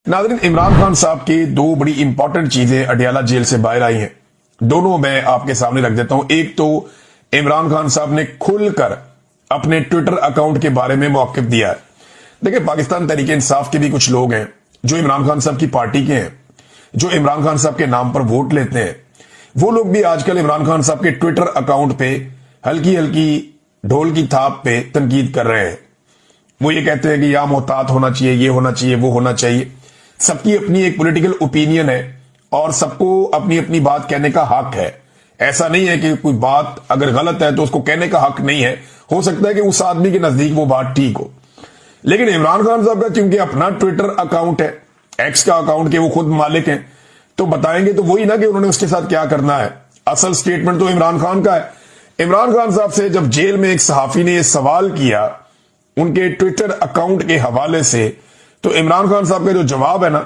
नाज़रीन, इमरान खान साहब की दो बड़ी इंपॉर्टेंट चीजें अडियाला जेल से बाहर आई हैं। दोनों मैं आपके सामने रख देता हूं। एक तो इमरान खान साहब ने खुलकर अपने ट्विटर अकाउंट के बारे में मौक़िफ़ दिया है। देखिए, पाकिस्तान तहरीक इंसाफ के भी कुछ लोग हैं जो इमरान खान साहब की पार्टी के हैं, जो इमरान खान साहब के नाम पर वोट लेते हैं। वो लोग भी आजकल इमरान खान साहब के ट्विटर अकाउंट पे हल्की हल्की ढोल की थाप पे तनकीद कर रहे हैं। वो ये कहते हैं कि या मोहतात होना चाहिए, ये होना चाहिए, वो होना चाहिए। सबकी अपनी एक पॉलिटिकल ओपिनियन है और सबको अपनी अपनी बात कहने का हक है। ऐसा नहीं है कि कोई बात अगर गलत है तो उसको कहने का हक नहीं है। हो सकता है कि उस आदमी के नजदीक वो बात ठीक हो, लेकिन इमरान खान साहब का क्योंकि अपना ट्विटर अकाउंट है, एक्स का अकाउंट के वो खुद मालिक हैं, तो बताएंगे तो वही ना कि उन्होंने उसके साथ क्या करना है। असल स्टेटमेंट तो इमरान खान का है। इमरान खान साहब से जब जेल में एक सहाफी ने यह सवाल किया उनके ट्विटर अकाउंट के हवाले से, तो इमरान खान साहब का जो जवाब है ना,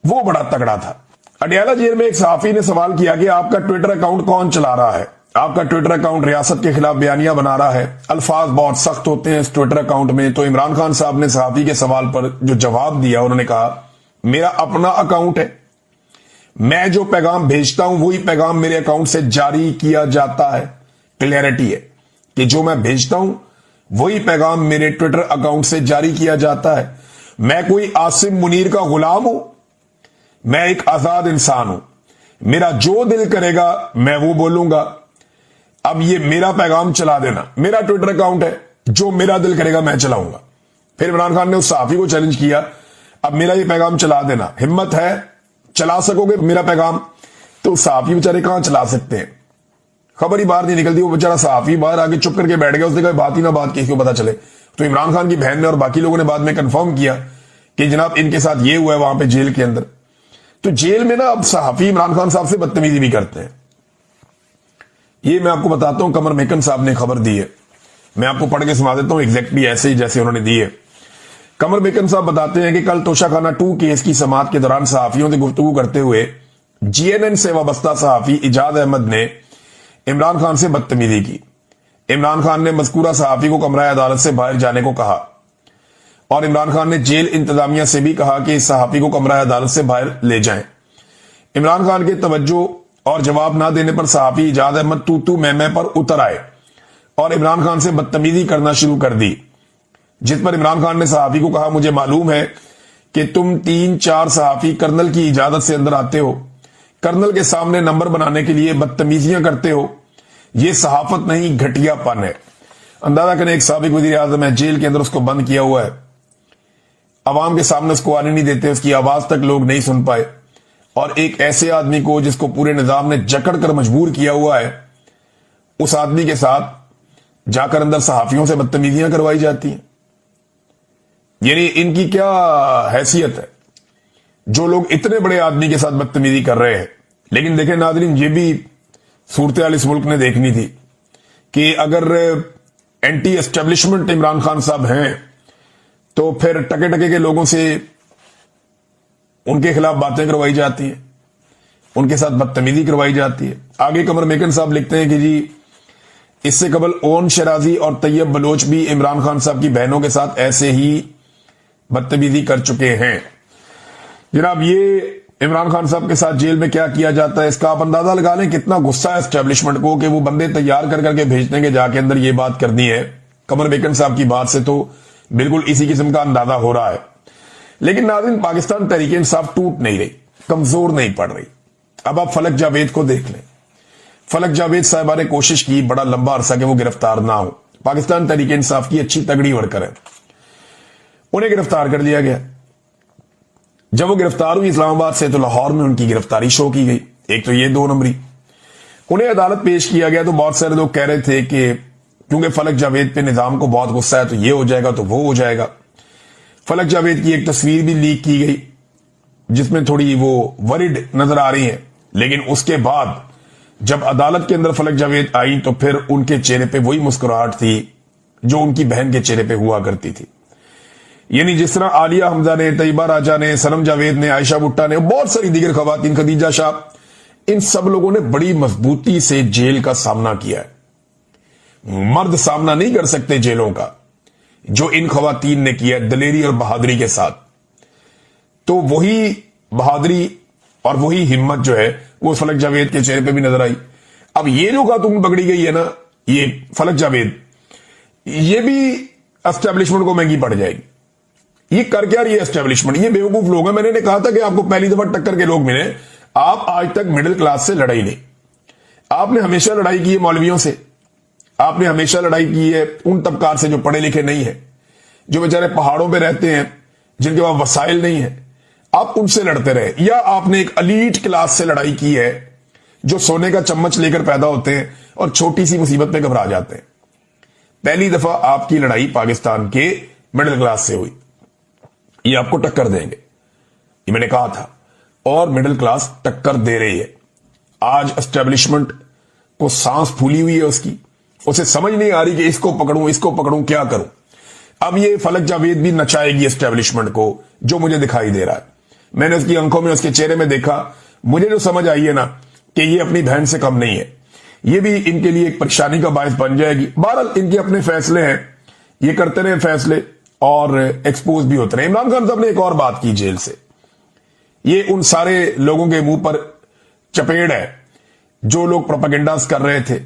वो बड़ा तगड़ा था। अडियाला जेल में एक सहाफी ने सवाल किया कि आपका ट्विटर अकाउंट कौन चला रहा है? आपका ट्विटर अकाउंट रियासत के खिलाफ बयानियां बना रहा है, अल्फाज बहुत सख्त होते हैं इस ट्विटर अकाउंट में। तो इमरान खान साहब ने सहाफी के सवाल पर जो जवाब दिया, उन्होंने कहा मेरा अपना अकाउंट है, मैं जो पैगाम भेजता हूं वही पैगाम मेरे अकाउंट से जारी किया जाता है। क्लियरिटी है कि जो मैं भेजता हूं वही पैगाम मेरे ट्विटर अकाउंट से जारी किया जाता है। मैं कोई आसिम मुनीर का गुलाम हूं? मैं एक आजाद इंसान हूं। मेरा जो दिल करेगा मैं वो बोलूंगा। अब ये मेरा पैगाम चला देना, मेरा ट्विटर अकाउंट है, जो मेरा दिल करेगा मैं चलाऊंगा। फिर इमरान खान ने उस सहाफी को चैलेंज किया, अब मेरा ये पैगाम चला देना, हिम्मत है, चला सकोगे मेरा पैगाम? तो सहाफी बेचारे कहां चला सकते हैं, खबर ही बाहर नहीं निकलती। वो बेचारा सहाफी बाहर आके चुप करके बैठ गया। उसने कहा बात ही ना बात किसी को पता चले। तो इमरान खान की बहन ने और बाकी लोगों ने बाद में कंफर्म किया कि जनाब इनके साथ ये हुआ है वहां पे जेल के अंदर। तो जेल में ना अब सहाफी इमरान खान साहब से बदतमीजी भी करते हैं। ये मैं आपको बताता हूं, कमर मेकन साहब ने खबर दी है, मैं आपको पढ़ के सुना देता हूं एग्जैक्टली ऐसे ही जैसे उन्होंने दी है। कमर मेकन साहब बताते हैं कि कल तोशाखाना 2 केस की समाअत के दौरान सहाफियों से गुफ्तगू करते हुए जीएनएन से वाबस्ता सहाफी इजाज अहमद ने इमरान खान से बदतमीजी की। इमरान खान ने मज़कूरा सहाफी को कमरा अदालत से बाहर जाने को कहा और इमरान खान ने जेल इंतजामिया से भी कहा कि इस सहाफी को कमरा अदालत से बाहर ले जाएं। इमरान खान के तवज्जो और जवाब ना देने पर सहाफी इजाज अहमद तू तू मैं पर उतर आए और इमरान खान से बदतमीजी करना शुरू कर दी, जिस पर इमरान खान ने सहाफी को कहा मुझे मालूम है कि तुम 3-4 सहाफी कर्नल की इजाजत से अंदर आते हो, कर्नल के सामने नंबर बनाने के लिए बदतमीजियां करते हो, यह सहाफत नहीं घटियापन है। अंदाजा करें, एक साबिक वजीर आजम है, जेल के अंदर उसको बंद किया हुआ है, अवाम के सामने उसको आने नहीं देते, उसकी आवाज तक लोग नहीं सुन पाए। और एक ऐसे आदमी को जिसको पूरे निजाम ने जकड़ कर मजबूर किया हुआ है, उस आदमी के साथ जाकर अंदर सहाफियों से बदतमीजियां करवाई जाती हैं। यानी इनकी क्या हैसियत है जो लोग इतने बड़े आदमी के साथ बदतमीजी कर रहे हैं। लेकिन देखें नाज़रीन, ये भी सूरत हाल इस मुल्क ने देखनी थी कि अगर एंटी एस्टेब्लिशमेंट इमरान खान साहब हैं तो फिर टके टके के लोगों से उनके खिलाफ बातें करवाई जाती हैं, उनके साथ बदतमीजी करवाई जाती है। आगे कमर मेकन साहब लिखते हैं कि जी इससे कबल ओन शराजी और तैयब बलोच भी इमरान खान साहब की बहनों के साथ ऐसे ही बदतमीजी कर चुके हैं। जनाब, ये इमरान खान साहब के साथ जेल में क्या किया जाता है, इसका आप अंदाजा लगा लें कितना गुस्सा है एस्टेब्लिशमेंट को कि वो बंदे तैयार कर करके भेजते हैं कि जाके अंदर ये बात करनी है। कमर मेकन साहब की बात से तो बिल्कुल इसी किस्म का अंदाजा हो रहा है। लेकिन नाज़रीन, पाकिस्तान तहरीक इंसाफ टूट नहीं रही, कमजोर नहीं पड़ रही। अब आप फलक जावेद को देख लें। फलक जावेद साहिबा ने कोशिश की बड़ा लंबा अरसा कि वो गिरफ्तार ना हो। पाकिस्तान तहरीक इंसाफ की अच्छी तगड़ी वर्कर है, उन्हें गिरफ्तार कर लिया गया। जब वो गिरफ्तार हुई इस्लामाबाद से, तो लाहौर में उनकी गिरफ्तारी शो की गई। एक तो ये 2 नंबरी, उन्हें अदालत पेश किया गया। तो बहुत सारे लोग कह रहे थे कि क्योंकि फलक जावेद पे निजाम को बहुत गुस्सा है तो ये हो जाएगा तो वो हो जाएगा। फलक जावेद की एक तस्वीर भी लीक की गई जिसमें थोड़ी वो वरिड नजर आ रही है, लेकिन उसके बाद जब अदालत के अंदर फलक जावेद आई तो फिर उनके चेहरे पे वही मुस्कुराहट थी जो उनकी बहन के चेहरे पे हुआ करती थी। यानी जिस तरह आलिया हमजा ने, तैयबा राजा ने, सनम जावेद ने, आयशा भुट्टा ने, बहुत सारी दीगर खवातीन, खदीजा शाह, इन सब लोगों ने बड़ी मजबूती से जेल का सामना किया है। मर्द सामना नहीं कर सकते जेलों का जो इन खवातीन ने किया, दलेरी और बहादुरी के साथ। تو وہی بہادری اور وہی ہمت جو ہے وہ فلک جاوید کے چہرے پہ بھی نظر آئی. اب یہ جو خاتون پکڑی گئی ہے نا، یہ فلک جاوید، یہ بھی اسٹیبلشمنٹ کو مہنگی پڑ جائے گی. یہ کر کیا رہی ہے اسٹیبلشمنٹ؟ یہ بیوقوف لوگ ہیں. میں نے کہا تھا کہ آپ کو پہلی دفعہ ٹکر کے لوگ ملے. آپ آج تک مڈل کلاس سے لڑائی نہیں. آپ نے ہمیشہ لڑائی کی ہے مولویوں سے، آپ نے ہمیشہ لڑائی کی ہے ان طبقات سے جو پڑھے لکھے نہیں ہیں، جو بیچارے پہاڑوں پہ رہتے ہیں، جن کے پاس وسائل نہیں ہیں. آپ ان سے لڑتے رہے. یا آپ نے ایک الیٹ کلاس سے لڑائی کی ہے جو سونے کا چمچ لے کر پیدا ہوتے ہیں اور چھوٹی سی مصیبت پہ گھبرا جاتے ہیں. پہلی دفعہ آپ کی لڑائی پاکستان کے مڈل کلاس سے ہوئی. یہ آپ کو ٹکر دیں گے، یہ میں نے کہا تھا، اور مڈل کلاس ٹکر دے رہی ہے. آج اسٹیبلشمنٹ کو سانس پھولی ہوئی ہے اس کی، اسے سمجھ نہیں آ رہی کہ اس کو پکڑوں اس کو پکڑوں کیا کروں. اب یہ فلک جاوید بھی نچائے گی اسٹیبلشمنٹ کو، جو مجھے دکھائی دے رہا ہے. میں نے اس کی آنکھوں میں، اس کے چہرے میں دیکھا، مجھے جو سمجھ آئی ہے نا کہ یہ اپنی بہن سے کم نہیں ہے. یہ بھی ان کے لیے ایک پریشانی کا باعث بن جائے گی. بہرحال ان کے اپنے فیصلے ہیں، یہ کرتے رہے فیصلے اور ایکسپوز بھی ہوتے رہے. عمران خان صاحب نے ایک اور بات کی جیل سے. یہ ان سارے لوگوں کے منہ پر چپیڑ ہے جو لوگ پروپیگنڈاز کر رہے تھے.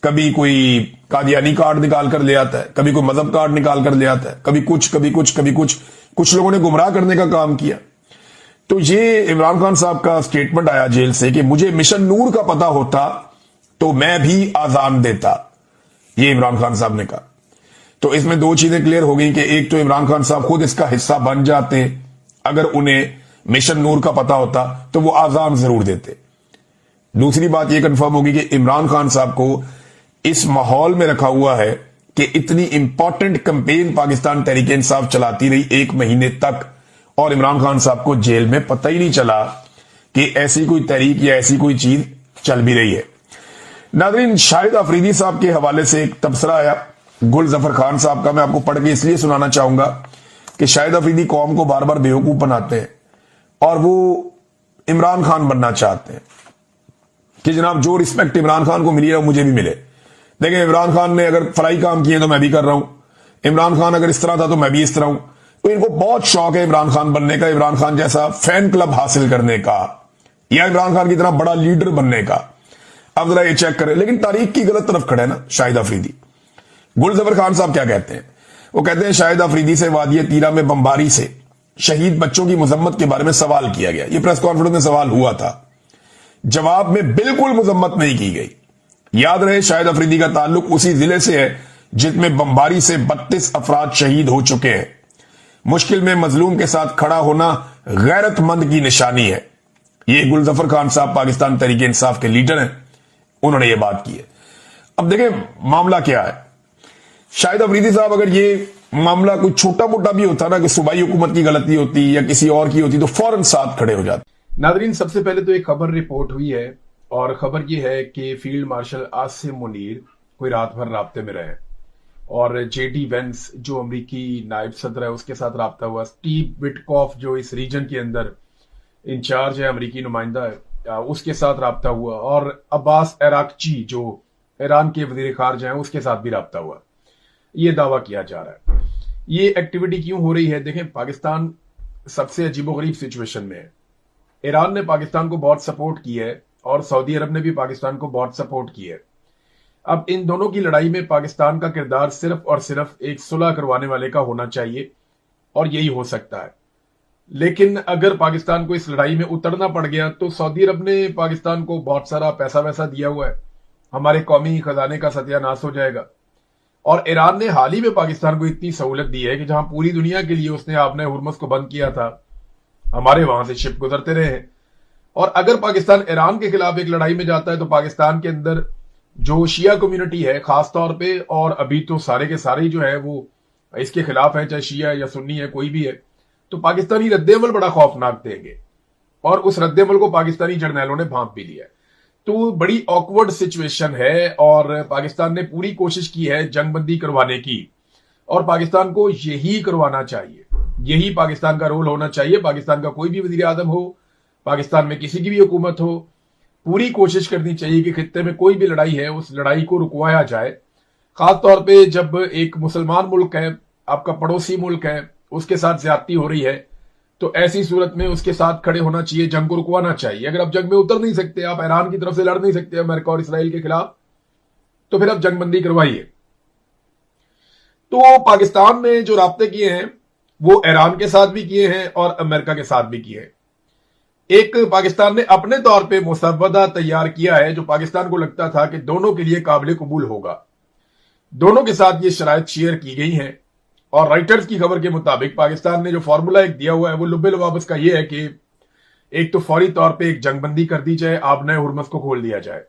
کبھی کوئی قادیانی کارڈ نکال کر لے آتا ہے، کبھی کوئی مذہب کارڈ نکال کر لے آتا ہے، کبھی کچھ کبھی کچھ کبھی کچھ لوگوں نے گمراہ کرنے کا کام کیا. تو یہ عمران خان صاحب کا سٹیٹمنٹ آیا جیل سے کہ مجھے مشن نور کا پتا ہوتا تو میں بھی آزان دیتا. یہ عمران خان صاحب نے کہا. تو اس میں دو چیزیں کلیئر ہو گئی کہ ایک تو عمران خان صاحب خود اس کا حصہ بن جاتے، اگر انہیں مشن نور کا پتا ہوتا تو وہ آزان ضرور دیتے. دوسری بات یہ کنفرم ہوگی کہ عمران خان صاحب کو اس ماحول میں رکھا ہوا ہے کہ اتنی امپورٹنٹ کمپین پاکستان تحریک انصاف چلاتی رہی 1 مہینے تک، اور عمران خان صاحب کو جیل میں پتہ ہی نہیں چلا کہ ایسی کوئی تحریک یا ایسی کوئی چیز چل بھی رہی ہے. ناظرین، شاہد آفریدی صاحب کے حوالے سے ایک تبصرہ آیا گل ظفر خان صاحب کا. میں آپ کو پڑھ کے اس لیے سنانا چاہوں گا کہ شاہد آفریدی قوم کو بار بار بیوقوف بناتے ہیں اور وہ عمران خان بننا چاہتے ہیں کہ جناب جو رسپیکٹ عمران خان کو ملی ہے وہ مجھے بھی ملے. دیکھیں، عمران خان نے اگر فلائی کام کیے تو میں بھی کر رہا ہوں، عمران خان اگر اس طرح تھا تو میں بھی اس طرح ہوں. تو ان کو بہت شوق ہے عمران خان بننے کا، عمران خان جیسا فین کلب حاصل کرنے کا، یا عمران خان کی طرح بڑا لیڈر بننے کا. اب ذرا یہ چیک کریں. لیکن تاریخ کی غلط طرف کھڑے نا شاہد آفریدی. گل ظفر خان صاحب کیا کہتے ہیں؟ وہ کہتے ہیں شاہد آفریدی سے وادی تیرا میں بمباری سے شہید بچوں کی مذمت کے بارے میں سوال کیا گیا. یہ پریس کانفرنس میں سوال ہوا تھا، جواب میں بالکل مذمت نہیں کی گئی. یاد رہے شاہد آفریدی کا تعلق اسی ضلع سے ہے جس میں بمباری سے 32 افراد شہید ہو چکے ہیں. مشکل میں مظلوم کے ساتھ کھڑا ہونا غیرت مند کی نشانی ہے. یہ گل ظفر خان صاحب پاکستان تحریک انصاف کے لیڈر ہیں، انہوں نے یہ بات کی ہے. اب دیکھیں معاملہ کیا ہے. شاہد آفریدی صاحب اگر یہ معاملہ کوئی چھوٹا موٹا بھی ہوتا نا کہ صوبائی حکومت کی غلطی ہوتی یا کسی اور کی ہوتی تو فوراً ساتھ کھڑے ہو جاتے. ناظرین، سب سے پہلے تو ایک خبر رپورٹ ہوئی ہے، اور خبر یہ ہے کہ فیلڈ مارشل عاصم منیر کوئی رات بھر رابطے میں رہے، اور جے ڈی وینس جو امریکی نائب صدر ہے اس کے ساتھ رابطہ ہوا. اسٹیو وٹکاف جو اس ریجن کے اندر انچارج ہے، امریکی نمائندہ ہے، اس کے ساتھ رابطہ ہوا، اور عباس عراقچی جو ایران کے وزیر خارجہ ہیں اس کے ساتھ بھی رابطہ ہوا. یہ دعویٰ کیا جا رہا ہے. یہ ایکٹیویٹی کیوں ہو رہی ہے؟ دیکھیں، پاکستان سب سے عجیب و غریب سچویشن میں ہے. ایران نے پاکستان کو بہت سپورٹ کی ہے اور سعودی عرب نے بھی پاکستان کو بہت سپورٹ کی ہے. اب ان دونوں کی لڑائی میں پاکستان کا کردار صرف اور صرف ایک صلح کروانے والے کا ہونا چاہیے، اور یہی ہو سکتا ہے. لیکن اگر پاکستان کو اس لڑائی میں اترنا پڑ گیا تو سعودی عرب نے پاکستان کو بہت سارا پیسہ ویسا دیا ہوا ہے، ہمارے قومی خزانے کا ستیہ ناش ہو جائے گا. اور ایران نے حال ہی میں پاکستان کو اتنی سہولت دی ہے کہ جہاں پوری دنیا کے لیے اس نے آپ نے ہرمز کو بند کیا تھا، ہمارے وہاں سے شپ گزرتے رہے ہیں. اور اگر پاکستان ایران کے خلاف ایک لڑائی میں جاتا ہے تو پاکستان کے اندر جو شیعہ کمیونٹی ہے خاص طور پہ، اور ابھی تو سارے کے سارے جو ہے وہ اس کے خلاف ہے، چاہے شیعہ یا سنی ہے کوئی بھی ہے، تو پاکستانی رد عمل بڑا خوفناک دیں گے، اور اس رد عمل کو پاکستانی جرنیلوں نے بھانپ بھی لیا ہے. تو بڑی آکورڈ سچویشن ہے، اور پاکستان نے پوری کوشش کی ہے جنگ بندی کروانے کی، اور پاکستان کو یہی کروانا چاہیے، یہی پاکستان کا رول ہونا چاہیے. پاکستان کا کوئی بھی وزیر اعظم ہو، پاکستان میں کسی کی بھی حکومت ہو، پوری کوشش کرنی چاہیے کہ خطے میں کوئی بھی لڑائی ہے اس لڑائی کو رکوایا جائے. خاص طور پہ جب ایک مسلمان ملک ہے، آپ کا پڑوسی ملک ہے، اس کے ساتھ زیادتی ہو رہی ہے، तो ऐसी सूरत में उसके साथ खड़े होना चाहिए, जंग को रुकवाना चाहिए। अगर आप जंग में उतर नहीं सकते, आप ईरान की तरफ से लड़ नहीं सकते अमेरिका और इसराइल के खिलाफ, तो फिर आप जंगबंदी करवाइए। तो पाकिस्तान ने जो राब्ते किए हैं वो ईरान के साथ भी किए हैं और अमेरिका के साथ भी किए हैं। एक पाकिस्तान ने अपने तौर पे मुसव्वदा तैयार किया है जो पाकिस्तान को लगता था कि दोनों के लिए काबिल कबूल होगा। दोनों के साथ ये शराइत शेयर की गई हैं और राइटर्स की खबर के मुताबिक पाकिस्तान ने जो फॉर्मूला एक दिया हुआ है वो लुब्बे लवाबिस का ये है कि एक तो फौरी तौर पे एक जंगबंदी कर दी जाए, आबनाए हुर्मस को खोल दिया जाए।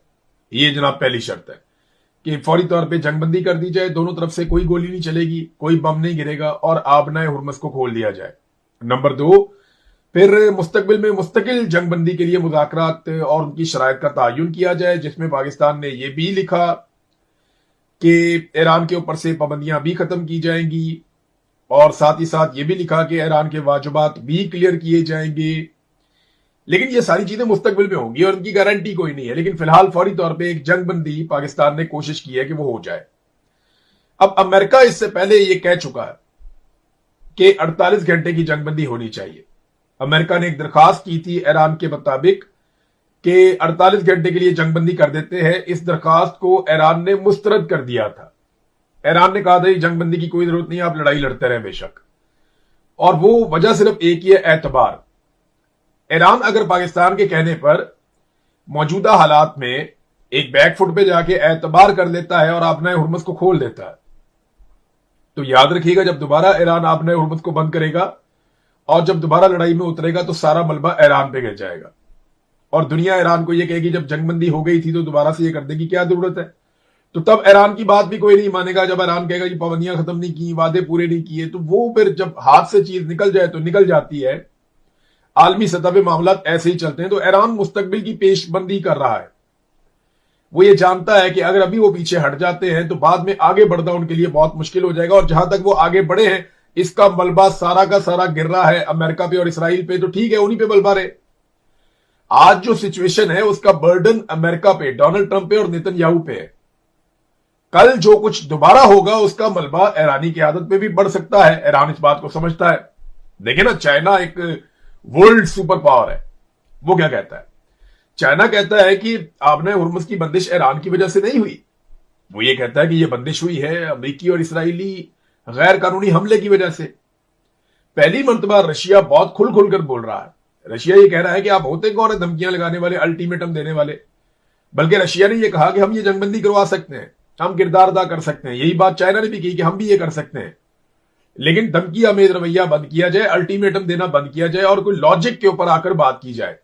ये जनाब पहली शर्त है कि फौरी तौर पे जंगबंदी कर दी जाए, दोनों तरफ से कोई गोली नहीं चलेगी, कोई बम नहीं गिरेगा और आबनाए हुर्मस को खोल दिया जाए। नंबर 2, फिर मुस्तकबिल में मुस्तकिल जंगबंदी के लिए मुज़ाकरात और उनकी शराइत का तयन किया जाए, जिसमें पाकिस्तान ने यह भी लिखा कि ईरान के ऊपर से पाबंदियां भी खत्म की जाएंगी और साथ ही साथ ये भी लिखा कि ईरान के वाजिबात भी क्लियर किए जाएंगे। लेकिन ये सारी चीजें मुस्तकबिल में होंगी और उनकी गारंटी कोई नहीं है। लेकिन फिलहाल फौरी तौर पे एक जंगबंदी पाकिस्तान ने कोशिश की है कि वो हो जाए। अब अमेरिका इससे पहले ये कह चुका है कि 48 घंटे की जंगबंदी होनी चाहिए। अमेरिका ने एक दरखास्त की थी ईरान के मुताबिक कि 48 घंटे के लिए जंगबंदी कर देते हैं। इस दरखास्त को ईरान ने मुस्तरद कर दिया था। ईरान ने कहा था जंगबंदी की कोई जरूरत नहीं, आप लड़ाई लड़ते रहे बेशक। और वो वजह सिर्फ एक ही है, एतबार। ईरान अगर पाकिस्तान के कहने पर मौजूदा हालात में एक बैकफुट पे जाके एतबार कर लेता है और आबनाए हुर्मस को खोल देता है, तो याद रखिएगा जब दोबारा ईरान आबनाए हुर्मस को बंद करेगा और जब दोबारा लड़ाई में उतरेगा तो सारा मलबा ईरान पे गिर जाएगा और दुनिया ईरान को यह कहेगी जब जंगबंदी हो गई थी तो दोबारा से ये कर देगी, क्या जरूरत है। तो तब ईरान की बात भी कोई नहीं मानेगा। जब ईरान कहेगा कि पाबंदियां खत्म नहीं की, वादे पूरे नहीं किए, तो वो फिर जब हाथ से चीज निकल जाए तो निकल जाती है। आलमी सतह पे मामला ऐसे ही चलते हैं। तो ईरान मुस्तकबिल की पेशबंदी कर रहा है। वो ये जानता है कि अगर अभी वो पीछे हट जाते हैं तो बाद में आगे बढ़ना उनके लिए बहुत मुश्किल हो जाएगा। और जहां तक वो आगे बढ़े हैं इसका मलबा सारा का सारा गिर रहा है अमेरिका पे और इसराइल पे, तो ठीक है उन्हीं पे मलबा रहे। आज जो सिचुएशन है उसका बर्डन अमेरिका पे, डोनाल्ड ट्रंप पे और नेतन्याहू पे है। कल जो कुछ दोबारा होगा उसका मलबा ईरानी की आदत पे भी बढ़ सकता है। ईरान इस बात को समझता है। देखिए ना, चाइना एक वर्ल्ड सुपर पावर है। वो क्या कहता है? चाइना कहता है कि आबनाए हुर्मस की बंदिश ईरान की वजह से नहीं हुई। वो ये कहता है कि यह बंदिश हुई है अमेरिकी और इसराइली गैर कानूनी हमले की वजह से। पहली मर्तबा रशिया बहुत खुल खुल कर बोल रहा है। रशिया ये कह रहा है कि आप होते कौन है धमकियां लगाने वाले, अल्टीमेटम देने वाले। बल्कि रशिया ने यह कहा कि हम ये जंगबंदी करवा सकते हैं, हम किरदार अदा कर सकते हैं। यही बात चाइना ने भी की कि हम भी ये कर सकते हैं, लेकिन धमकी आमेज रवैया बंद किया जाए, अल्टीमेटम देना बंद किया जाए और कोई लॉजिक के ऊपर आकर बात की जाए।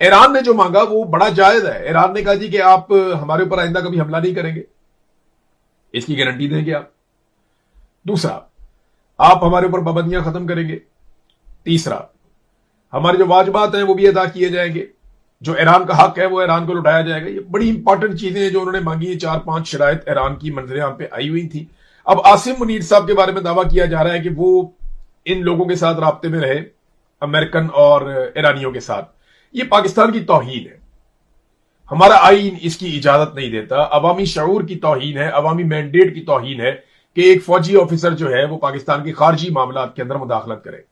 ईरान ने जो मांगा वो बड़ा जायज है। ईरान ने कहा जी कि आप हमारे ऊपर आइंदा कभी हमला नहीं करेंगे, इसकी गारंटी देंगे आप। दूसरा, आप हमारे ऊपर पाबंदियां खत्म करेंगे। तीसरा, हमारे जो वाजिबात हैं वो भी अदा किए जाएंगे, जो ईरान का हक है वो ईरान को लौटाया जाएगा। ये बड़ी इंपॉर्टेंट चीजें हैं जो उन्होंने मांगी। 4-5 शराइत ईरान की मंजरें पे आई हुई थी। अब आसिम मुनीर साहब के बारे में दावा किया जा रहा है कि वो इन लोगों के साथ राब्ते में रहे, अमेरिकन और ईरानियों के साथ। ये पाकिस्तान की तौहीन है। हमारा आईन इसकी इजाजत नहीं देता। अवामी शऊर की तौहीन है, अवामी मैंडेट की तौहीन है कि एक फौजी ऑफिसर जो है वो पाकिस्तान के खारजी मामलात के अंदर मुदाखलत करे।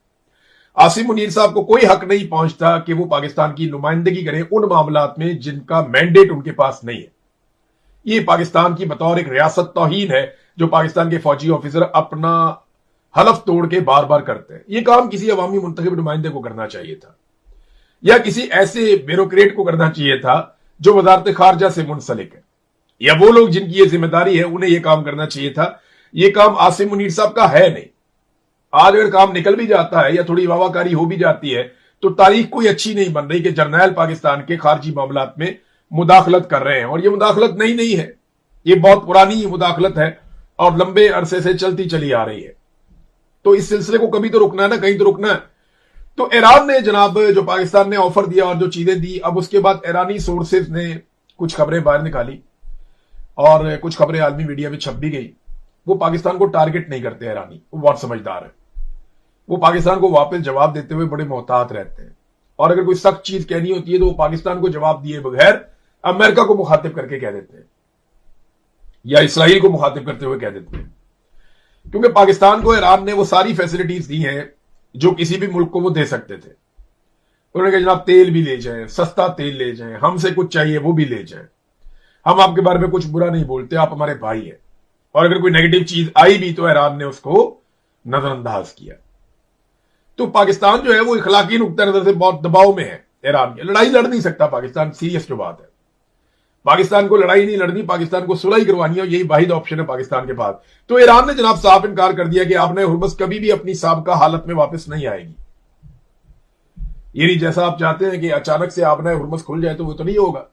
आसिम मुनीर साहब को कोई हक नहीं पहुंचता कि वो पाकिस्तान की नुमाइंदगी करें उन मामलात में जिनका मैंडेट उनके पास नहीं है। ये पाकिस्तान की बतौर एक रियासत तौहीन है जो पाकिस्तान के फौजी ऑफिसर अपना हलफ तोड़ के बार बार करते हैं। ये काम किसी अवामी मुंतखब नुमाइंदे को करना चाहिए था या किसी ऐसे ब्यूरोक्रेट को करना चाहिए था जो वजारत खारजा से मुंसलिक है, या वो लोग जिनकी ये जिम्मेदारी है उन्हें यह काम करना चाहिए था। ये काम आसिम मुनीर साहब का है नहीं। आज अगर काम निकल भी जाता है या थोड़ी वावाकारी हो भी जाती है तो तारीख कोई अच्छी नहीं बन रही कि जर्नैल पाकिस्तान के खारजी मामलात में मुदाखलत कर रहे हैं। और ये मुदाखलत नई नहीं है, ये बहुत पुरानी मुदाखलत है और लंबे अरसे से चलती चली आ रही है। तो इस सिलसिले को कभी तो रुकना है ना, कहीं तो रुकना है। तो ईरान ने जनाब जो पाकिस्तान ने ऑफर दिया और जो चीजें दी, अब उसके बाद ईरानी सोर्सेज ने कुछ खबरें बाहर निकाली और कुछ खबरें आलमी मीडिया में छप भी गई। वो पाकिस्तान को टारगेट नहीं करते ईरानी, वो बहुत समझदार है। वो पाकिस्तान को वापस जवाब देते हुए बड़े मोहतात रहते हैं और अगर कोई सख्त चीज कहनी होती है तो वो पाकिस्तान को जवाब दिए बगैर अमेरिका को मुखातिब करके कह देते हैं या इसराइल को मुखातिब करते हुए कह देते हैं। क्योंकि पाकिस्तान को ईरान ने वो सारी फैसिलिटीज दी हैं जो किसी भी मुल्क को वो दे सकते थे। उन्होंने कहा जनाब तेल भी ले जाएं, सस्ता तेल ले जाएं, हमसे कुछ चाहिए वो भी ले जाएं, हम आपके बारे में कुछ बुरा नहीं बोलते, आप हमारे भाई हैं। और अगर कोई नेगेटिव चीज आई भी तो ईरान ने उसको नजरअंदाज किया। तो पाकिस्तान जो है वो इखलाकी नुक्ता नजर से बहुत दबाव में है ईरान के। लड़ाई लड़ नहीं सकता पाकिस्तान, सीरियस जो बात है। पाकिस्तान को लड़ाई नहीं लड़नी, पाकिस्तान को सुलह करवानी है, यही वाहिद ऑप्शन है पाकिस्तान के पास। तो ईरान ने जनाब साफ इनकार कर दिया कि आपने हुर्मस कभी भी अपनी साबका हालत में वापस नहीं आएगी। यानी जैसा आप चाहते हैं कि अचानक से आपने हुर्मस खुल जाए, तो वो तो नहीं होगा।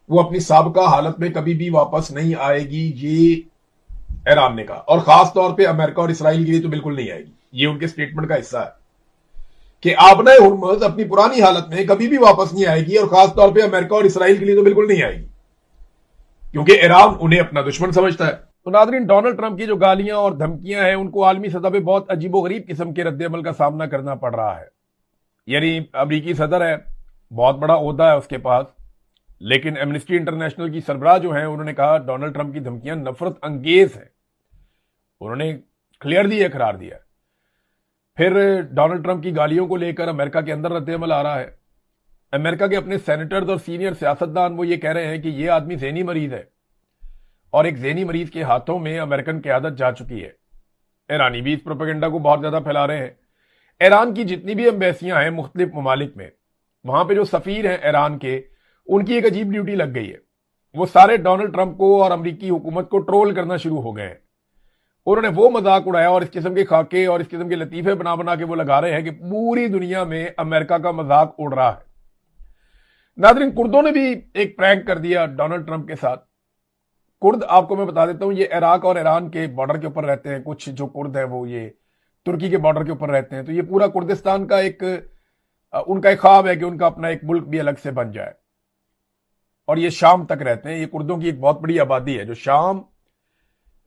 वो अपनी साबका हालत में कभी भी वापस नहीं आएगी, ये ईरान ने कहा। और खास तौर पे अमेरिका और इसराइल के लिए तो बिल्कुल नहीं आएगी। ये उनके स्टेटमेंट का हिस्सा है कि आपने हुर्मस अपनी पुरानी हालत में कभी भी वापस नहीं आएगी, और खास तौर पे अमेरिका और इसराइल के लिए तो बिल्कुल नहीं आएगी, क्योंकि ईरान उन्हें अपना दुश्मन समझता है। तो नाज़रीन, डोनाल्ड ट्रंप की जो गालियां और धमकियां हैं, उनको आलमी सतह पे बहुत अजीबोगरीब किस्म के रद्द-ए-अमल का सामना करना पड़ रहा है। यानी अमरीकी सदर है, बहुत बड़ा ओहदा है उसके पास, लेकिन एमनेस्टी इंटरनेशनल की सरबराह जो है, उन्होंने कहा डोनाल्ड ट्रंप की धमकियां नफरत अंगेज है। उन्होंने क्लियरली ये करार दिया। फिर डोनाल्ड ट्रंप की गालियों को लेकर अमेरिका के अंदर रद्द-ए-अमल आ रहा है। अमेरिका के अपने सेनेटर्स और सीनियर सियासतदान वो ये कह रहे हैं कि ये आदमी ज़हनी मरीज है, और एक ज़हनी मरीज के हाथों में अमेरिकन क़यादत जा चुकी है। ईरानी भी इस प्रोपेगेंडा को बहुत ज़्यादा फैला रहे हैं। ईरान की जितनी भी एम्बेसियां हैं मुख्तलिफ ममालिक में, वहां पे जो सफ़ीर हैं ईरान के, उनकी एक अजीब ड्यूटी लग गई है। वो सारे डोनाल्ड ट्रंप को और अमरीकी हुकूमत को ट्रोल करना शुरू हो गए हैं। उन्होंने वो मजाक उड़ाया और इस किस्म के खाके और इस किस्म के लतीफे बना बना के वो लगा रहे हैं कि पूरी दुनिया में अमेरिका का मजाक उड़ रहा है। नाज़रीन, कुर्दों ने भी एक प्रैंक कर दिया डोनाल्ड ट्रंप के साथ। कुर्द, आपको मैं बता देता हूं, ये इराक और ईरान के बॉर्डर के ऊपर रहते हैं। कुछ जो कुर्द है वो ये तुर्की के बॉर्डर के ऊपर रहते हैं। तो ये पूरा कुर्दिस्तान का उनका एक ख्वाब है कि उनका अपना एक मुल्क भी अलग से बन जाए, और ये शाम तक रहते हैं। ये कुर्दों की एक बहुत बड़ी आबादी है जो शाम,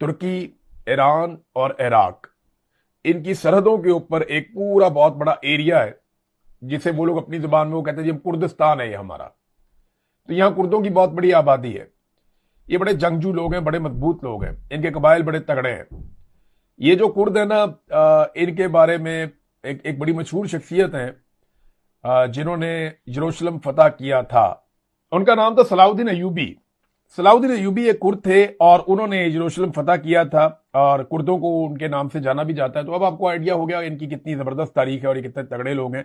तुर्की, ईरान और इराक, इनकी सरहदों के ऊपर एक पूरा बहुत बड़ा एरिया है, जिसे वो लोग अपनी जुबान में वो कहते हैं जी कुर्दिस्तान है ये हमारा। तो यहां कुर्दों की बहुत बड़ी आबादी है। ये बड़े जंगजू लोग हैं, बड़े मजबूत लोग हैं, इनके कबाइल बड़े तगड़े हैं। ये जो कुर्द है ना, इनके बारे में एक बड़ी मशहूर शख्सियत है जिन्होंने यरूशलेम फतह किया था। उनका नाम था सलाहुद्दीन अय्यूबी। सलाहुद्दीन अय्यूबी एक कुर्द थे और उन्होंने यरूशलेम फतह किया था, और कुर्दों को उनके नाम से जाना भी जाता है। तो अब आपको आइडिया हो गया इनकी कितनी जबरदस्त तारीख है और ये कितने तगड़े लोग हैं।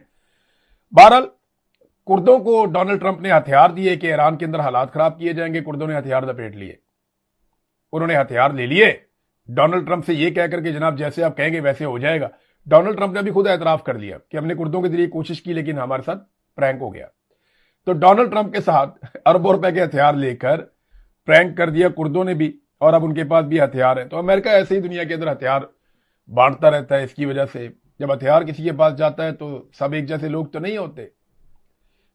बहरहाल, कुर्दों को डोनाल्ड ट्रंप ने हथियार दिए कि ईरान के अंदर हालात खराब किए जाएंगे। कुर्दों ने हथियार लपेट लिए, उन्होंने हथियार ले लिए डोनाल्ड ट्रंप से ये कहकर के जनाब जैसे आप कहेंगे वैसे हो जाएगा। डोनाल्ड ट्रंप ने भी खुद एतराफ कर लिया कि हमने कुर्दों के जरिए कोशिश की, लेकिन हमारे साथ प्रैंक हो गया। तो डोनाल्ड ट्रंप के साथ अरबों रुपए के हथियार लेकर प्रैंक कर दिया कुर्दों ने भी, और अब उनके पास भी हथियार है। तो अमेरिका ऐसे ही दुनिया के अंदर हथियार बांटता रहता है। इसकी वजह से जब हथियार किसी के पास जाता है तो सब एक जैसे लोग तो नहीं होते,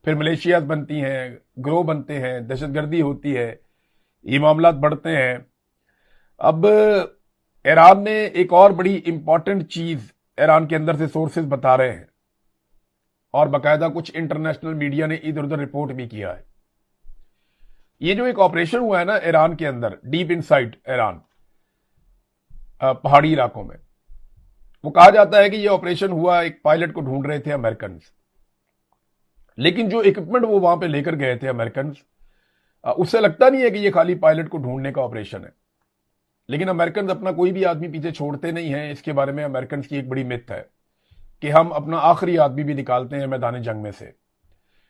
फिर मलेशियाज बनती हैं, ग्रोह बनते हैं, दहशतगर्दी होती है, ये मामलात बढ़ते हैं। अब ईरान ने एक और बड़ी इंपॉर्टेंट चीज ईरान के अंदर से सोर्सेज बता रहे हैं, और बाकायदा कुछ इंटरनेशनल मीडिया ने इधर उधर रिपोर्ट भी किया है। ये जो एक ऑपरेशन हुआ है ना ईरान के अंदर, डीप इनसाइड ईरान, पहाड़ी इलाकों में, वो कहा जाता है कि ये ऑपरेशन हुआ, एक पायलट को ढूंढ रहे थे अमेरिकन, लेकिन जो इक्विपमेंट वो वहां पे लेकर गए थे अमेरिकन, उससे लगता नहीं है कि ये खाली पायलट को ढूंढने का ऑपरेशन है। लेकिन अमेरिकन अपना कोई भी आदमी पीछे छोड़ते नहीं हैं। इसके बारे में अमेरिकन की एक बड़ी मिथ है कि हम अपना आखिरी आदमी भी निकालते हैं मैदान जंग में से,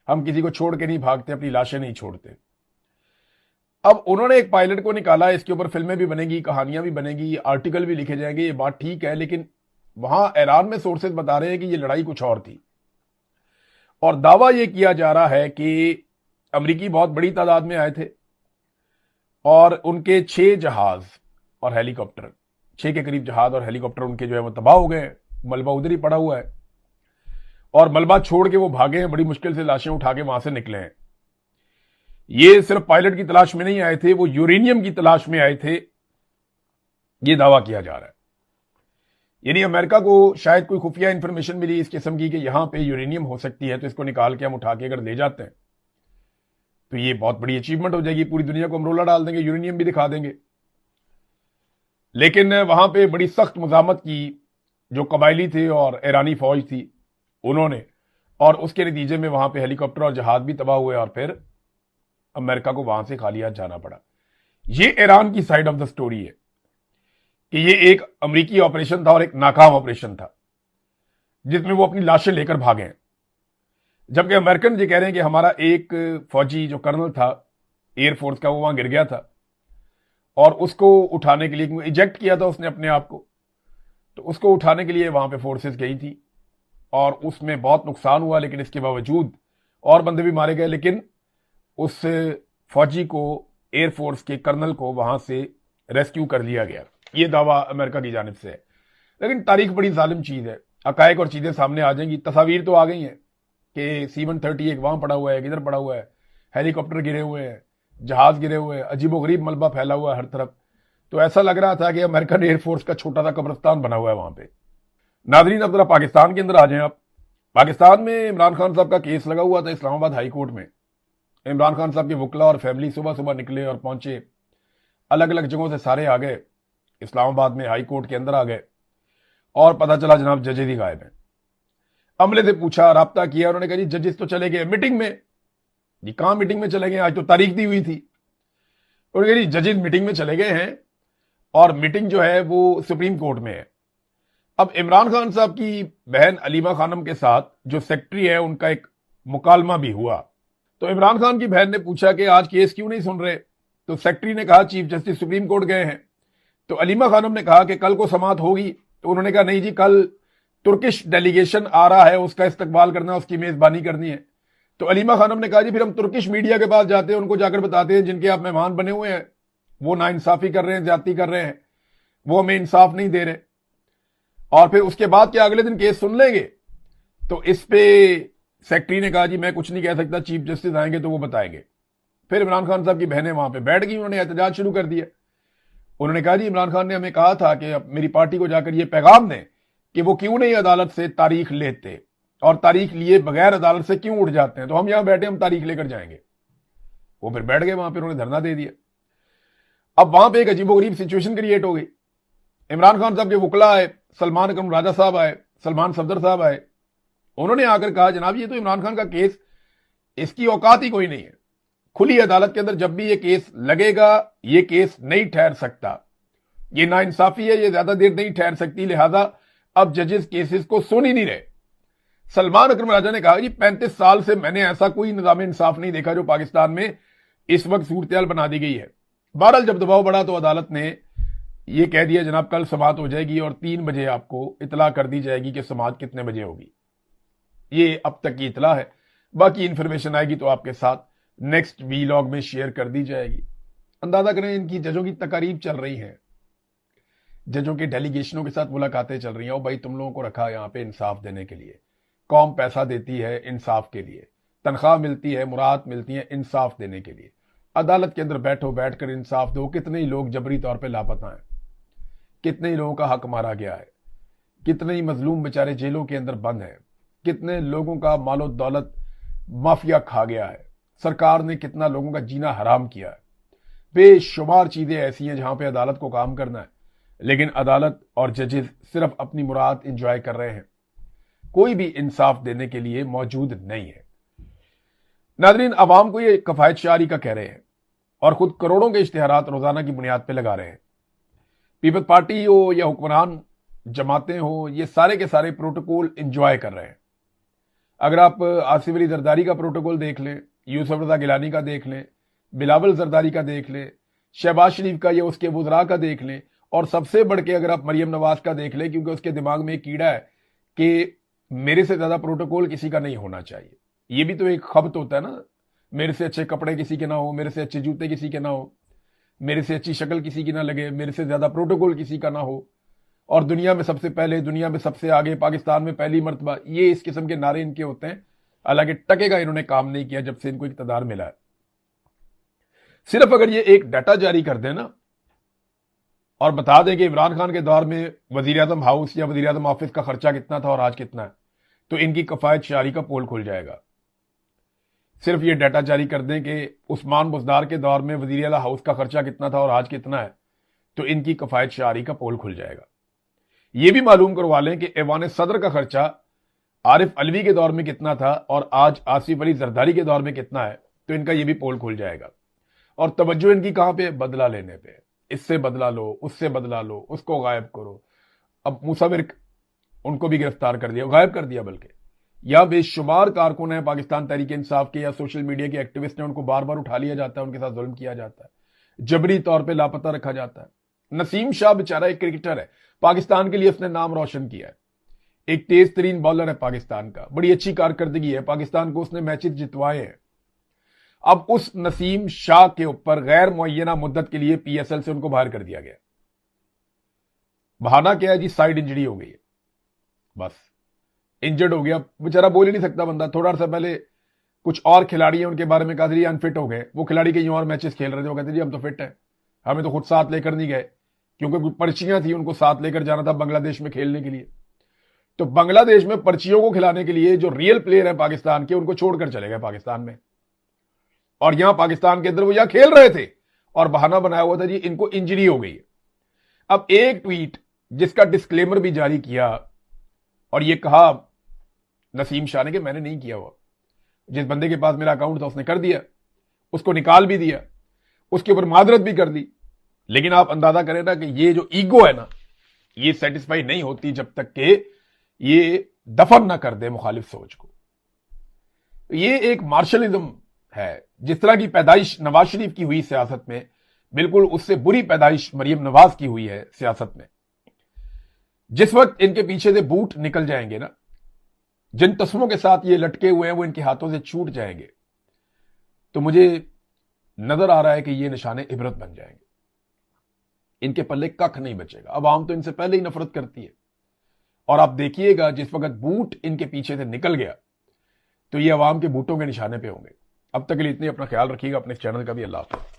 हम किसी को छोड़ के नहीं भागते, अपनी लाशें नहीं छोड़ते। अब उन्होंने एक पायलट को निकाला, इसके ऊपर फिल्में भी बनेगी, कहानियां भी बनेगी, आर्टिकल भी लिखे जाएंगे, ये बात ठीक है। लेकिन वहां ईरान में सोर्सेज बता रहे हैं कि ये लड़ाई कुछ और थी, और दावा यह किया जा रहा है कि अमरीकी बहुत बड़ी तादाद में आए थे, और उनके 6 जहाज और हेलीकॉप्टर, 6 के करीब जहाज और हेलीकॉप्टर उनके जो है वो तबाह हो गए। मलबा उधर ही पड़ा हुआ है, और मलबा छोड़ के वो भागे हैं, बड़ी मुश्किल से लाशें उठा के वहां से निकले हैं। ये सिर्फ पायलट की तलाश में नहीं आए थे, वो यूरेनियम की तलाश में आए थे, ये दावा किया जा रहा है। यानी अमेरिका को शायद कोई खुफिया इंफॉर्मेशन मिली इस किस्म की कि यहां पे यूरेनियम हो सकती है, तो इसको निकाल के हम उठा के अगर ले जाते हैं तो ये बहुत बड़ी अचीवमेंट हो जाएगी, पूरी दुनिया को अमरोला डाल देंगे, यूरेनियम भी दिखा देंगे। लेकिन वहां पे बड़ी सख्त मुजामत की جو قبائلی تھے اور ایرانی فوج تھی انہوں نے، اور اس کے نتیجے میں وہاں پہ ہیلی کاپٹر اور جہاز بھی تباہ ہوئے اور پھر امریکہ کو وہاں سے خالی ہاتھ جانا پڑا۔ یہ ایران کی سائیڈ آف دا سٹوری ہے کہ یہ ایک امریکی آپریشن تھا اور ایک ناکام آپریشن تھا جس میں وہ اپنی لاشیں لے کر بھاگے ہیں، جبکہ امریکن یہ کہہ رہے ہیں کہ ہمارا ایک فوجی جو کرنل تھا ایئر فورس کا وہ وہاں گر گیا تھا اور اس کو اٹھانے کے لیے ایجیکٹ کیا تھا اس نے اپنے آپ کو، تو اس کو اٹھانے کے لیے وہاں پہ فورسز گئی تھی اور اس میں بہت نقصان ہوا، لیکن اس کے باوجود اور بندے بھی مارے گئے، لیکن اس فوجی کو ایئر فورس کے کرنل کو وہاں سے ریسکیو کر لیا گیا۔ یہ دعویٰ امریکہ کی جانب سے ہے، لیکن تاریخ بڑی ظالم چیز ہے، حقائق اور چیزیں سامنے آ جائیں گی، تصاویر تو آ گئی ہیں کہ C-130 وہاں پڑا ہوا ہے، کدھر پڑا ہوا ہے، ہیلی کاپٹر گرے ہوئے ہیں، جہاز گرے ہوئے ہیں، عجیب و غریب ملبہ پھیلا ہوا ہے ہر طرف، تو ایسا لگ رہا تھا کہ امریکن ایئر فورس کا چھوٹا سا قبرستان بنا ہوا ہے وہاں پہ۔ ناظرین اب ذرا پاکستان کے اندر آ جائیں آپ۔ پاکستان میں عمران خان صاحب کا کیس لگا ہوا تھا اسلام آباد ہائی کورٹ میں۔ عمران خان صاحب کے وکلا اور فیملی صبح صبح نکلے اور پہنچے، الگ الگ جگہوں سے سارے آ گئے، اسلام آباد میں ہائی کورٹ کے اندر آ گئے اور پتہ چلا جناب ججز ہی غائب ہیں۔ عملے سے پوچھا، رابطہ کیا، انہوں نے کہا جی ججز تو چلے گئے میٹنگ میں۔ جی کہاں میٹنگ میں چلے گئے؟ آج تو تاریخ دی ہوئی تھی۔ انہوں نے کہا جی ججز میٹنگ میں چلے گئے ہیں اور میٹنگ جو ہے وہ سپریم کورٹ میں ہے۔ اب عمران خان صاحب کی بہن علیمہ خانم کے ساتھ جو سیکٹری ہے ان کا ایک مکالمہ بھی ہوا، تو عمران خان کی بہن نے پوچھا کہ آج کیس کیوں نہیں سن رہے؟ تو سیکٹری نے کہا چیف جسٹس سپریم کورٹ گئے ہیں۔ تو علیمہ خانم نے کہا کہ کل کو سماعت ہوگی، تو انہوں نے کہا نہیں جی کل ترکش ڈیلیگیشن آ رہا ہے، اس کا استقبال کرنا، اس کی میزبانی کرنی ہے۔ تو علیمہ خانم نے کہا جی پھر ہم ترکش میڈیا کے پاس جاتے ہیں، ان کو جا کر بتاتے ہیں جن کے آپ مہمان بنے ہوئے ہیں وہ ناانصافی کر رہے ہیں، زیادتی کر رہے ہیں، وہ ہمیں انصاف نہیں دے رہے، اور پھر اس کے بعد کیا اگلے دن کیس سن لیں گے؟ تو اس پہ سیکٹری نے کہا جی میں کچھ نہیں کہہ سکتا، چیف جسٹس آئیں گے تو وہ بتائیں گے۔ پھر عمران خان صاحب کی بہنیں وہاں پہ بیٹھ گئی، انہوں نے احتجاج شروع کر دیا۔ انہوں نے کہا جی عمران خان نے ہمیں کہا تھا کہ میری پارٹی کو جا کر یہ پیغام دیں کہ وہ کیوں نہیں عدالت سے تاریخ لیتے، اور تاریخ لیے بغیر عدالت سے کیوں اٹھ جاتے ہیں، تو ہم یہاں بیٹھے ہم تاریخ لے کر جائیں گے۔ وہ پھر بیٹھ گئے وہاں پہ، انہوں نے دھرنا دے دیا۔ اب وہاں پہ ایک عجیب و غریب سچویشن کریٹ ہو گئی۔ عمران خان صاحب کے وکلا آئے، سلمان اکرم راجہ صاحب آئے، سلمان صفدر صاحب آئے، انہوں نے آ کر کہا جناب یہ تو عمران خان کا کیس، اس کی اوقات ہی کوئی نہیں ہے، کھلی عدالت کے اندر جب بھی یہ کیس لگے گا یہ کیس نہیں ٹھہر سکتا، یہ ناانصافی ہے، یہ زیادہ دیر نہیں ٹھہر سکتی، لہذا اب ججز کیسز کو سن ہی نہیں رہے۔ سلمان اکرم راجہ نے کہا جی 35 سال سے میں نے ایسا کوئی نظام انصاف نہیں دیکھا جو پاکستان میں اس وقت صورتحال بنا دی گئی ہے۔ بہرحال جب دباؤ بڑھا تو عدالت نے یہ کہہ دیا جناب کل سماعت ہو جائے گی اور 3 بجے آپ کو اطلاع کر دی جائے گی کہ سماعت کتنے بجے ہوگی۔ یہ اب تک کی اطلاع ہے، باقی انفارمیشن آئے گی تو آپ کے ساتھ نیکسٹ ویلاگ میں شیئر کر دی جائے گی۔ اندازہ کریں ان کی ججوں کی تقاریب چل رہی ہیں، ججوں کے ڈیلیگیشنوں کے ساتھ ملاقاتیں چل رہی ہیں، او بھائی تم لوگوں کو رکھا یہاں پہ انصاف دینے کے لیے، قوم پیسہ دیتی ہے انصاف کے لیے، تنخواہ ملتی ہے، مراد ملتی ہے انصاف دینے کے لیے، عدالت کے اندر بیٹھو، بیٹھ کر انصاف دو۔ کتنے ہی لوگ جبری طور پہ لاپتہ ہیں، کتنے ہی لوگوں کا حق مارا گیا ہے، کتنے ہی مظلوم بیچارے جیلوں کے اندر بند ہیں، کتنے لوگوں کا مال و دولت مافیا کھا گیا ہے، سرکار نے کتنا لوگوں کا جینا حرام کیا ہے۔ بے شمار چیزیں ایسی ہیں جہاں پہ عدالت کو کام کرنا ہے، لیکن عدالت اور ججز صرف اپنی مراد انجوائے کر رہے ہیں، کوئی بھی انصاف دینے کے لیے موجود نہیں ہے۔ ناظرین عوام کو یہ کفایت شعاری کا کہہ رہے ہیں اور خود کروڑوں کے اشتہارات روزانہ کی بنیاد پہ لگا رہے ہیں۔ پیپل پارٹی ہو یا حکمران جماعتیں ہوں، یہ سارے کے سارے پروٹوکول انجوائے کر رہے ہیں۔ اگر آپ آصف علی زرداری کا پروٹوکول دیکھ لیں، یوسف رضا گیلانی کا دیکھ لیں، بلاول زرداری کا دیکھ لیں، شہباز شریف کا یا اس کے وزراء کا دیکھ لیں، اور سب سے بڑھ کے اگر آپ مریم نواز کا دیکھ لیں، کیونکہ اس کے دماغ میں ایک کیڑا ہے کہ میرے سے زیادہ پروٹوکول کسی کا نہیں ہونا چاہیے۔ یہ بھی تو ایک خبط ہوتا ہے نا، میرے سے اچھے کپڑے کسی کے نہ ہو، میرے سے اچھے جوتے کسی کے نہ ہو، میرے سے اچھی شکل کسی کی نہ لگے، میرے سے زیادہ پروٹوکول کسی کا نہ ہو، اور دنیا میں سب سے پہلے، دنیا میں سب سے آگے، پاکستان میں پہلی مرتبہ، یہ اس قسم کے نعرے ان کے ہوتے ہیں۔ حالانکہ ٹکے کا انہوں نے کام نہیں کیا جب سے ان کو اقتدار ملا ہے۔ صرف اگر یہ ایک ڈیٹا جاری کر دیں نا اور بتا دیں کہ عمران خان کے دور میں وزیر اعظم ہاؤس یا وزیر اعظم آفس کا خرچہ کتنا تھا اور آج کتنا ہے، تو ان کی کفایت شعاری کا پول کھل جائے گا۔ صرف یہ ڈیٹا جاری کر دیں کہ عثمان بزدار کے دور میں وزیر اعلیٰ ہاؤس کا خرچہ کتنا تھا اور آج کتنا ہے، تو ان کی کفایت شعاری کا پول کھل جائے گا۔ یہ بھی معلوم کروا لیں کہ ایوان صدر کا خرچہ عارف علوی کے دور میں کتنا تھا اور آج آصف علی زرداری کے دور میں کتنا ہے، تو ان کا یہ بھی پول کھل جائے گا۔ اور توجہ ان کی کہاں پہ؟ بدلہ لینے پہ۔ اس سے بدلہ لو، اس سے بدلہ لو، اس کو غائب کرو۔ اب موسیٰ ورک ان کو بھی گرفتار کر دیا، غائب کر دیا، بلکہ یا بے شمار کارکن ہیں پاکستان تحریک انصاف کے یا سوشل میڈیا کے ایکٹیوسٹ ہیں، ان کو بار بار اٹھا لیا جاتا ہے، ان کے ساتھ ظلم کیا جاتا ہے، جبری طور پہ لاپتہ رکھا جاتا ہے۔ نسیم شاہ بیچارہ ایک کرکٹر ہے، پاکستان کے لیے اس نے نام روشن کیا ہے، ایک تیز ترین بالر ہے پاکستان کا، بڑی اچھی کارکردگی ہے، پاکستان کو اس نے میچز جتوائے ہیں۔ اب اس نسیم شاہ کے اوپر غیر معینہ مدت کے لیے پی ایس ایل سے ان کو باہر کر دیا گیا۔ بہانہ کیا ہے جی؟ سائیڈ انجری ہو گئی ہے، بس انجرڈ ہو گیا، بیچارہ بول ہی نہیں سکتا بندہ۔ تھوڑا سا پہلے کچھ اور کھلاڑی ہیں ان کے بارے میں کہا جی انفٹ ہو گئے، وہ کھلاڑی کہیں اور میچز کھیل رہے تھے، وہ کہتے جی ہم تو فٹ ہیں، ہمیں تو خود ساتھ لے کر نہیں گئے، کیونکہ پرچیاں تھیں، ان کو ساتھ لے کر جانا تھا بنگلہ دیش میں کھیلنے کے لیے۔ تو بنگلہ دیش میں پرچیوں کو کھلانے کے لیے جو ریئل پلیئر ہیں پاکستان کے، ان کو چھوڑ کر چلے گئے پاکستان میں، اور یہاں پاکستان کے اندر وہ یہاں کھیل رہے تھے، اور بہانہ بنایا ہوا تھا جی ان کو انجری ہو گئی ہے۔ اب ایک ٹویٹ جس کا ڈسکلیمر بھی جاری کیا اور یہ کہا نسیم شاہ نے کہ میں نے نہیں کیا ہوا، جس بندے کے پاس میرا اکاؤنٹ تھا اس نے کر دیا، اس کو نکال بھی دیا، اس کے اوپر معذرت بھی کر دی، لیکن آپ اندازہ کریں نا کہ یہ جو ایگو ہے نا، یہ سیٹسفائی نہیں ہوتی جب تک کہ یہ دفن نہ کر دے مخالف سوچ کو۔ یہ ایک مارشلزم ہے، جس طرح کی پیدائش نواز شریف کی ہوئی سیاست میں، بالکل اس سے بری پیدائش مریم نواز کی ہوئی ہے سیاست میں۔ جس وقت ان کے پیچھے سے بوٹ نکل جائیں گے نا، جن تسموں کے ساتھ یہ لٹکے ہوئے ہیں وہ ان کے ہاتھوں سے چھوٹ جائیں گے، تو مجھے نظر آ رہا ہے کہ یہ نشان عبرت بن جائیں گے، ان کے پلے ککھ نہیں بچے گا۔ عوام تو ان سے پہلے ہی نفرت کرتی ہے، اور آپ دیکھیے گا جس وقت بوٹ ان کے پیچھے سے نکل گیا تو یہ عوام کے بوٹوں کے نشانے پہ ہوں گے۔ اب تک کے لیے اتنے، اپنا خیال رکھیے گا، اپنے چینل کا بھی۔ اللہ حافظ۔